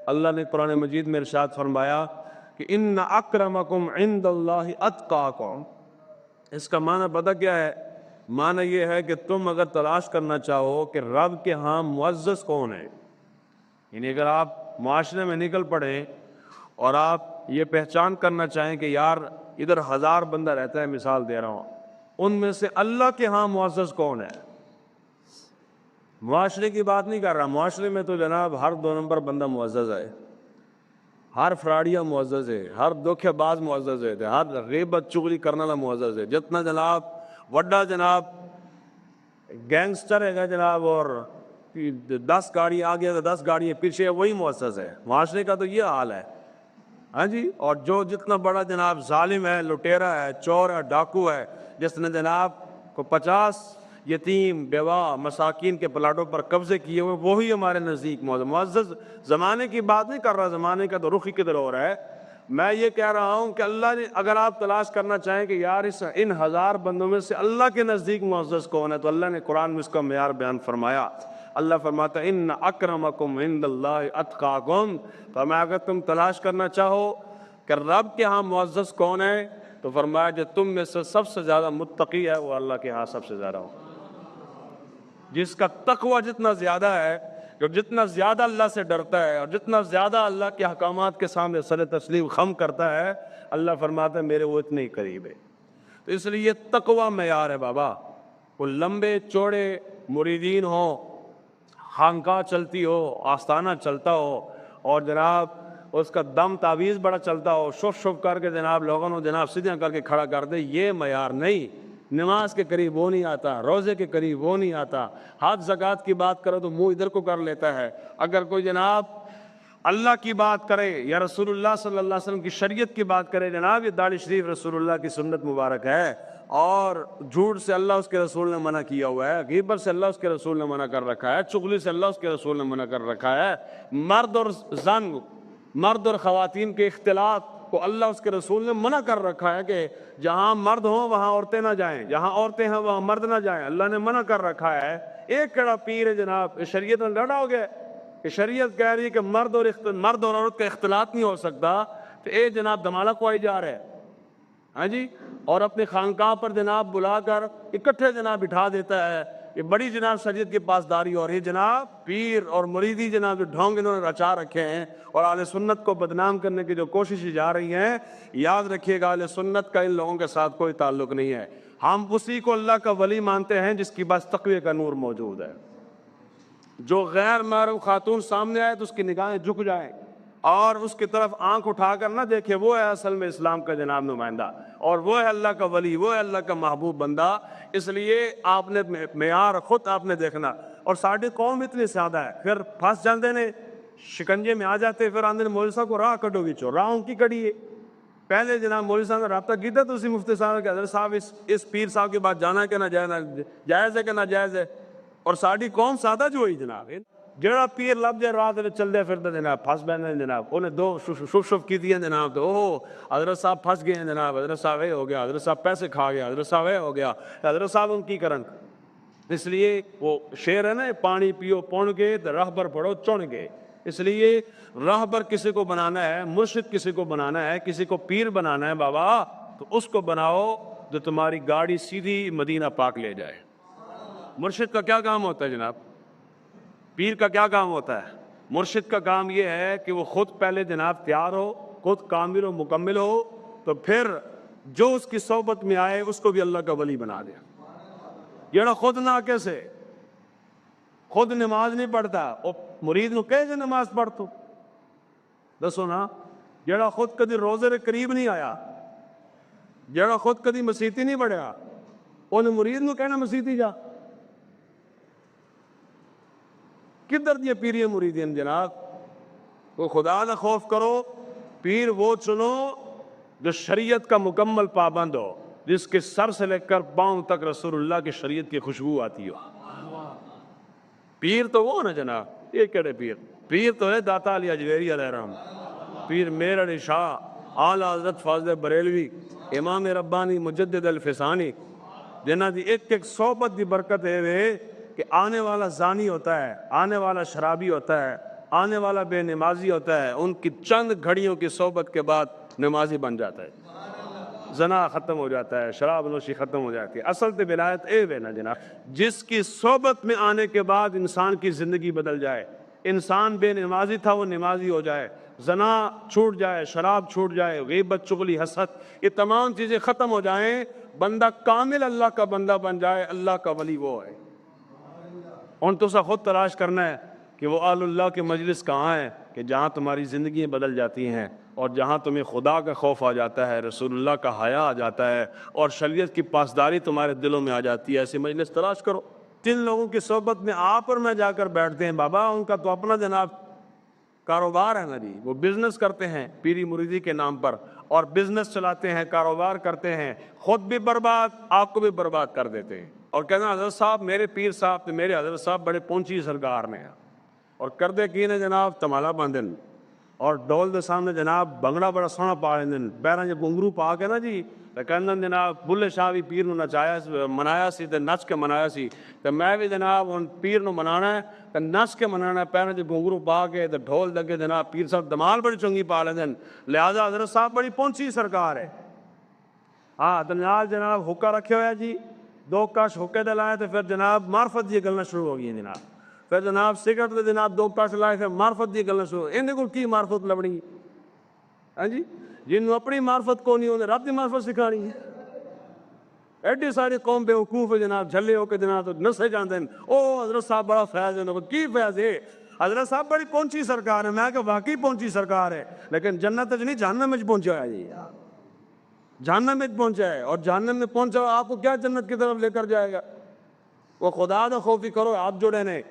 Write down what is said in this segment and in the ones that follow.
اللہ نے قرآن مجید میں ارشاد فرمایا کہ ان اکرمکم عند اللہ اتقاکم. اس کا معنی پتہ کیا ہے؟ معنی یہ ہے کہ تم اگر تلاش کرنا چاہو کہ رب کے ہاں معزز کون ہے، یعنی اگر آپ معاشرے میں نکل پڑے اور آپ یہ پہچان کرنا چاہیں کہ یار ادھر 1000 بندہ رہتا ہے، مثال دے رہا ہوں، ان میں سے اللہ کے ہاں معزز کون ہے. معاشرے کی بات نہیں کر رہا، معاشرے میں تو جناب ہر 2 نمبر بندہ معزز ہے، ہر فراڈیا معزز ہے، ہر دھوکے باز معزز ہے، ہر غیبت چغلی کرنے والا معزز ہے. جتنا جناب وڈا جناب گینگسٹر ہے گا جناب، اور 10 گاڑی آگے تو 10 گاڑی پیچھے، وہی معزز ہے. معاشرے کا تو یہ حال ہے. ہاں جی. اور جو جتنا بڑا جناب ظالم ہے، لٹیرا ہے، چور ہے، ڈاکو ہے، جس نے جناب کو 50 یتیم بیوہ مساکین کے پلاٹوں پر قبضے کیے ہوئے، وہی ہمارے نزدیک معزز. زمانے کی بات نہیں کر رہا، زمانے کا تو رخ ہی کدھر ہو رہا ہے. میں یہ کہہ رہا ہوں کہ اللہ نے، اگر آپ تلاش کرنا چاہیں کہ یار ان 1000 بندوں میں سے اللہ کے نزدیک معزز کون ہے، تو اللہ نے قرآن میں اس کا معیار بیان فرمایا. اللہ فرماتا ہے ان اکرمکم عند اللہ اتقاکم. فرمایا اگر تم تلاش کرنا چاہو کہ رب کے ہاں معزز کون ہے، تو فرمایا جو تم میں سے سب سے زیادہ متقی ہے وہ اللہ کے ہاں سب سے زیادہ ہو. جس کا تقوی جتنا زیادہ ہے، جو جتنا زیادہ اللہ سے ڈرتا ہے اور جتنا زیادہ اللہ کے احکامات کے سامنے سر تسلیم خم کرتا ہے، اللہ فرماتا ہے میرے وہ اتنے ہی قریب ہے. تو اس لیے یہ تقوی معیار ہے بابا. وہ لمبے چوڑے مریدین ہوں، خانقاہ چلتی ہو، آستانہ چلتا ہو، اور جناب اس کا دم تعویذ بڑا چلتا ہو، شف شف کر کے جناب لوگوں نے جناب سیدھا کر کے کھڑا کر دے، یہ معیار نہیں. نماز کے قریب وہ نہیں آتا، روزے کے قریب وہ نہیں آتا. حج زکوٰۃ کی بات کرو تو منہ ادھر کو کر لیتا ہے. اگر کوئی جناب اللہ کی بات کرے یا رسول اللہ صلی اللہ علیہ وسلم کی شریعت کی بات کرے، جناب یہ داڑھی شریف رسول اللہ کی سنت مبارک ہے، اور جھوٹ سے اللہ اس کے رسول نے منع کیا ہوا ہے، غیبت سے اللہ اس کے رسول نے منع کر رکھا ہے، چغلی سے اللہ اس کے رسول نے منع کر رکھا ہے، مرد اور زن، مرد اور خواتین کے اختلاط کو اللہ اس کے رسول نے منع کر رکھا ہے کہ جہاں مرد ہوں وہاں عورتیں نہ جائیں، جہاں عورتیں ہیں وہاں مرد نہ جائیں. اللہ نے منع کر رکھا ہے. ایک کڑا پیر ہے جناب، شریعت میں لڑا ہو گیا کہ شریعت کہہ رہی ہے کہ مرد اور عورت کا اختلاط نہیں ہو سکتا، تو اے جناب دمالہ کوئی جا رہا ہے. ہاں جی. اور اپنے خانقاہ پر جناب بلا کر اکٹھے جناب بٹھا دیتا ہے. یہ بڑی جناب شریعت کے پاسداری ہو رہی ہے. جناب پیر اور مریدی جناب جو ڈھونگ انہوں نے رچا رکھے ہیں اور اہل سنت کو بدنام کرنے کی جو کوششیں جا رہی ہیں، یاد رکھیے گا اہل سنت کا ان لوگوں کے ساتھ کوئی تعلق نہیں ہے. ہم اسی کو اللہ کا ولی مانتے ہیں جس کی پاس تقوی کا نور موجود ہے. جو غیر محرم خاتون سامنے آئے تو اس کی نگاہیں جھک جائیں اور اس کی طرف آنکھ اٹھا کر نہ دیکھے، وہ ہے اصل میں اسلام کا جناب نمائندہ، اور وہ ہے اللہ کا ولی، وہ ہے اللہ کا محبوب بندہ. اس لیے آپ نے معیار خود آپ نے دیکھنا. اور ساڑھے قوم اتنی زیادہ ہے، پھر پھنس جاندے نے، شکنجے میں آ جاتے، پھر آندے نے مولوی صاحب کو راہ کٹو گی چو، راہ ان کی کڑی ہے. پہلے جناب مولوی صاحب نے رابطہ کیا تو اسی مفتی صاحب کہ حضرت صاحب اس پیر صاحب کی بات جانا ہے کہ نہ جائز ہے کہ نہ جائز ہے. اور ساڑھی قوم سادہ جو ہوئی جناب، جڑا پیر لب جائے رات میں چل دے پھرتا جناب پھنس بیندے جناب. انہیں 2 شف کی دیا جناب، تو اوہ حضرت صاحب پھنس گئے ہیں جناب، حضرت صاحب اے ہو گیا، حضرت صاحب پیسے کھا گیا، حضرت صاحب اے ہو گیا، حضرت صاحب ان کی کرن. اس لیے وہ شعر ہے نا، پانی پیو پون گے تو راہبر پڑھو چن گے. اس لیے راہبر کسی کو بنانا ہے، مرشد کسی کو بنانا ہے، کسی کو پیر بنانا ہے بابا، تو اس کو بناؤ جو تمہاری گاڑی سیدھی مدینہ پاک لے جائے. مرشد کا کیا کام ہوتا ہے جناب؟ پیر کا کیا کام ہوتا ہے؟ مرشد کا کام یہ ہے کہ وہ خود پہلے جناب تیار ہو، خود کامل و مکمل ہو، تو پھر جو اس کی صحبت میں آئے اس کو بھی اللہ کا ولی بنا دے. یہ خود نہ کیسے خود نماز نہیں پڑھتا، اور مرید نو کیسے نماز پڑھ تو دسو نا. جڑا خود کدی روزے کے قریب نہیں آیا، جڑا خود کدی مسیتی نہیں پڑھیا، انہیں مرید نو کہنا مسیتی جا. کدھر دیا پیری مریدین جناب؟ وہ خدا نہ خوف کرو، پیر وہ چنو جو شریعت کا مکمل پابند ہو، جس کے سر سے لے کر پاؤں تک رسول اللہ کی شریعت کی خوشبو آتی ہو. پیر تو وہ نا جناب، یہ کہڑے پیر؟ پیر تو ہے داتا علی اجویری علیہ الرحم، پیر میر علی شاہ، اعلیٰ حضرت فاضل بریلوی، امام ربانی مجدد الفسانی، جنہ دی ایک ایک صحبت دی برکت ہے کہ آنے والا زانی ہوتا ہے، آنے والا شرابی ہوتا ہے، آنے والا بے نمازی ہوتا ہے، ان کی چند گھڑیوں کی صحبت کے بعد نمازی بن جاتا ہے، زنا ختم ہو جاتا ہے، شراب نوشی ختم ہو جاتی ہے۔ اصل تو ولایت اے ہے نا جناب، جس کی صحبت میں آنے کے بعد انسان کی زندگی بدل جائے، انسان بے نمازی تھا وہ نمازی ہو جائے، زنا چھوٹ جائے، شراب چھوٹ جائے، غیبت، چغلی، حسد، یہ تمام چیزیں ختم ہو جائیں، بندہ کامل اللہ کا بندہ بن جائے، اللہ کا ولی وہ ہے۔ ان تو سا خود تلاش کرنا ہے کہ وہ اہل اللہ کے مجلس کہاں ہے کہ جہاں تمہاری زندگیاں بدل جاتی ہیں اور جہاں تمہیں خدا کا خوف آ جاتا ہے، رسول اللہ کا حیا آ جاتا ہے اور شریعت کی پاسداری تمہارے دلوں میں آ جاتی ہے، ایسے مجلس تلاش کرو۔ جن لوگوں کی صحبت میں آپ اور میں جا کر بیٹھتے ہیں بابا، ان کا تو اپنا جناب کاروبار ہے نا جی، وہ بزنس کرتے ہیں پیری مریدی کے نام پر، اور بزنس چلاتے ہیں، کاروبار کرتے ہیں، خود بھی برباد، آپ کو بھی برباد کر دیتے ہیں، اور کہنا حضرت صاحب میرے پیر صاحب میرے حضرت صاحب بڑے پونچی سرکار نے، اور کردے کی نے جناب تمالا باندھن اور ڈول دے سامنے جناب بنگڑا بڑا سونا پا لیندن، پیراں چ گھنگرو پا کے نا جی تے کہندن جناب بلے شاہ بھی پیر نو نچایا منایا سی تے نچ کے منایا سی، تے میں بھی جناب ہن پیر نو منانا ہے تے نچ کے منانا ہے، پیراں چ گھنگرو پا کے تے ڈھول لگے، جناب پیر صاحب دمال بڑی چنگی پا لیندن، لہذا حضرت صاحب بڑی پونچی سرکار ہے۔ ہاں تے نال جناب حکا رکھے ہویا جی، دو کش حکے دے لائے تے پھر جناب معرفت دی گلاں شروع ہو گئی جناب، پھر جناب سگرٹ دے جناب دو کش لائے پھر معرفت دی گلاں شروع، اندے کول کی معرفت لبنی؟ ہاں جی، جنوں اپنی معرفت کو نہیں انہیں رب دی معرفت سکھانی ہے۔ ایڈی ساری قوم بے وقوف ہے جناب، جھلے ہو کے جناب تو نسے جاندے ہیں، او حضرت صاحب بڑا فیض ہے، کی فیض ہے؟ حضرت صاحب بڑی پہنچی سرکار ہے، میں کہ واقعی پہنچی سرکار ہے، لیکن جنت نہیں جہنم میں پہنچا ہے جی، جہنم میں پہنچا ہے، اور جہنم میں پہنچا آپ کو کیا جنت کی طرف لے کر جائے گا؟ وہ خدا دا خوفی کرو، آپ جڑے نے،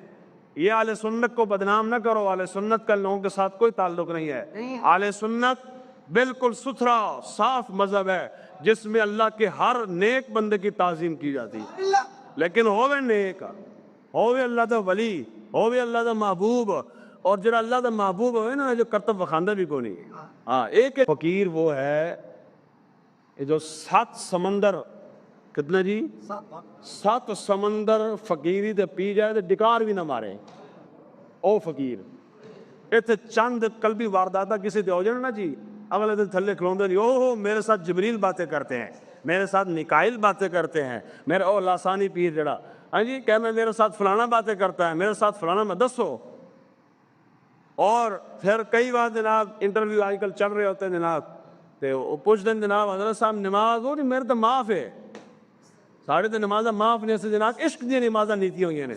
یہ اہل سنت کو بدنام نہ کرو، اہل سنت کا لوگوں کے ساتھ کوئی تعلق نہیں ہے، اہل سنت بالکل ستھرا صاف مذہب ہے جس میں اللہ کے ہر نیک بندے کی تعظیم کی جاتی ہے، لیکن ہووے نیک، ہووے اللہ دا ولی، ہووے اللہ دا محبوب، اور جڑا اللہ دا محبوب ہوئے نا جو کرتب وخاندہ بھی کو نہیں۔ ہاں ایک فقیر وہ ہے جو 7 سمندر، کتنے جی 7 سمندر فقیری تے پی جائے تے ڈکار بھی نہ مارے، او فقیر اتنے چند قلبی وارداتہ کسی تے ہو جانا نا جی، اگلے دن تھلے کھلوندے نہیں، اوہ میرے ساتھ جبریل باتیں کرتے ہیں، میرے ساتھ میکائیل باتیں کرتے ہیں، میرے او لاسانی پیر جڑا، ہاں جی کہنا میرے ساتھ فلانا باتیں کرتا ہے، میرے ساتھ فلانا میں دسو، اور پھر کئی بار جناب انٹرویو آج کل چل رہے ہوتے ہیں جناب، تے وہ پوچھ دیں جناب حضرت صاحب نماز ہو نہیں، میرے تو معاف ہے، ساڑھے تے نمازہ معاف نہیں سے جناب عشق دی نمازہ نیتی ہوئی ہیں،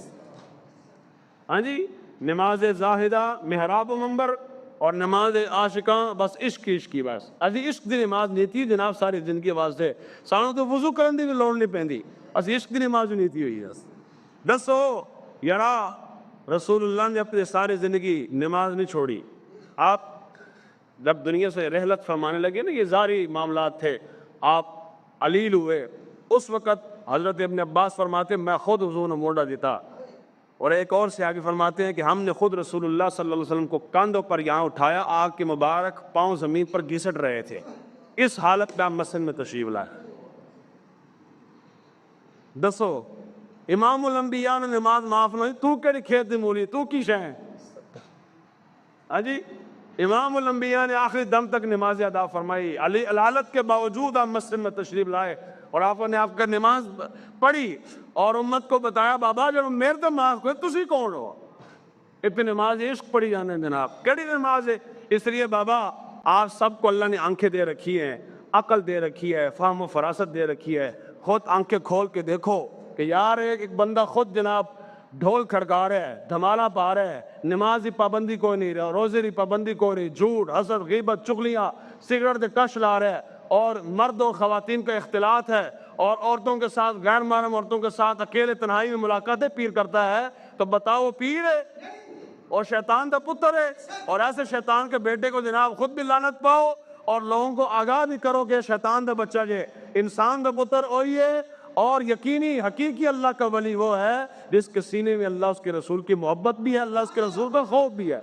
ہاں جی نماز زاہدہ محراب و منبر، اور نماز عاشقاں بس عشق کی بس، اسی عشق دی نماز نیتی جناب ساری زندگی واسطے، سانوں تو وضو کرن دی بھی لوڑ نہیں پیندی، اسی عشق دی نماز نیتی ہوئی ہے۔ دسو یارا رسول اللہ نے اپنے ساری زندگی نماز نہیں چھوڑی، آپ جب دنیا سے رحلت فرمانے لگے نا، یہ ظاہری معاملات تھے، آپ علیل ہوئے، اس وقت حضرت ابن عباس فرماتے میں خود حضور نے موڑا دیتا، اور ایک اور سے آگے فرماتے ہیں کہ ہم نے خود رسول اللہ صلی اللہ علیہ وسلم کو کاندھوں پر یہاں اٹھایا، آگ کے مبارک پاؤں زمین پر گھسٹ رہے تھے، اس حالت میں آپ مسجد میں تشریف لائے۔ دسو امام الانبیاء نے نماز معاف نہ ہوئی، تو کہڑی کھیت دی مولی، تو کی شے ہے؟ ہاں جی امام الانبیاء نے آخری دم تک نماز ادا فرمائی، علالت کے باوجود آپ مسجد میں تشریف لائے، اور آپ نے آپ کا نماز پڑھی اور امت کو بتایا بابا جب میرے تو معاف کرے تسی کون ہو؟ اتنی نماز عشق پڑھی جانے جناب، کیڑی نماز ہے؟ اس لیے بابا آپ سب کو اللہ نے آنکھیں دے رکھی ہیں، عقل دے رکھی ہے، فہم و فراست دے رکھی ہے، خود آنکھیں کھول کے دیکھو کہ یار ایک بندہ خود جناب ڈھول کھڑکا رہا ہے، دھمالہ پا رہا ہے، نماز کی پابندی کوئی نہیں رہا، روزے کی پابندی کوئی نہیں، جھوٹ حسد غیبت چغلیاں سگریٹ دے کش لا رہا ہے، اور مرد و خواتین کا اختلاط ہے، اور عورتوں کے ساتھ غیر محرم عورتوں کے ساتھ اکیلے تنہائی میں ملاقاتیں پیر کرتا ہے، تو بتاؤ وہ پیر ہے اور شیطان دا پتر ہے؟ اور ایسے شیطان کے بیٹے کو جناب خود بھی لعنت پاؤ اور لوگوں کو آگاہ بھی کرو کہ شیطان دا بچہ جے، انسان دا پتر وہی ہے، اور یقینی حقیقی اللہ کا ولی وہ ہے جس کے سینے میں اللہ اس کے رسول کی محبت بھی ہے، اللہ اس کے رسول کا خوف بھی ہے۔